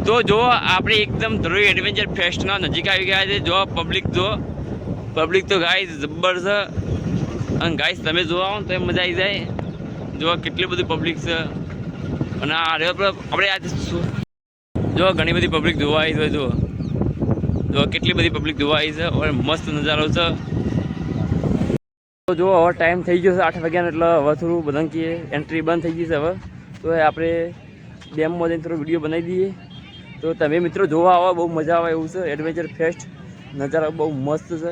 તો જો આપણે એકદમ ધરોઈ એડવેન્ચર ફેસ્ટના નજીક આવી ગયા છે. જો પબ્લિક તો ગાઈસ જબ્બર છે. અને ગાઈસ તમે જોવા આવો તો એમ મજા આવી જાય. જો કેટલી બધી પબ્લિક છે. અને આપણે આજે જો ઘણી બધી પબ્લિક જોવા આવી છે. જો કેટલી બધી પબ્લિક જોવા આવી છે. હવે મસ્ત નજારો છે. તો જો હવે ટાઈમ થઈ ગયો છે 8 વાગ્યાનો, એટલે હવે થોડું બધા કે એન્ટ્રી બંધ થઈ ગઈ છે હવે. તો આપણે ડેમમાં જઈને થોડો વિડીયો બનાવી દઈએ. તો તમે મિત્રો જોવા આવો, બહુ મજા આવે એવું છે. એડવેન્ચર ફેસ્ટ નજારો બહુ મસ્ત છે.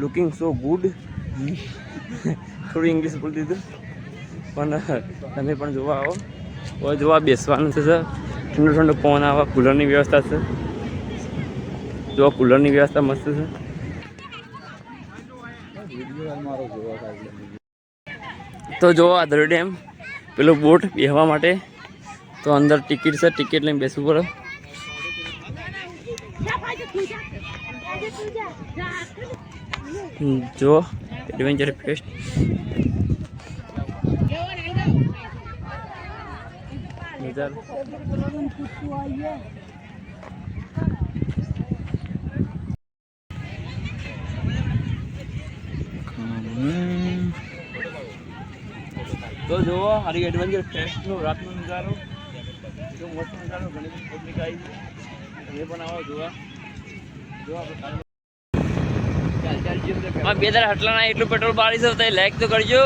લુકિંગ સો ગુડ. થોડું ઇંગ્લિશ બોલી દીધું, પણ તમે પણ જોવા આવો. હવે જોવા બેસવાનું છે. ઠંડો ઠંડો પવન આવે. કુલરની વ્યવસ્થા છે. જો કુલરની વ્યવસ્થા મસ્ત છે. તો જો આ ધરોઈ ડેમ પેલો બોટ બેસવા માટે, તો અંદર ટિકિટ છે. ટિકિટ લઈને બેસવું પડે. જો એડવેન્ચર ફેસ્ટ તો જુઓ હારી એડવેન્ચર ફેસ્ટનો રાતનો નજારો. જો મસ્ત નજારો. ઘણી બધી પબ્લિક આવી છે. તમે પણ આવો જોવા. જો આપણે બે દાડા હટલાના એટલું પેટ્રોલ બાળી છે. લાઈક તો કરજો.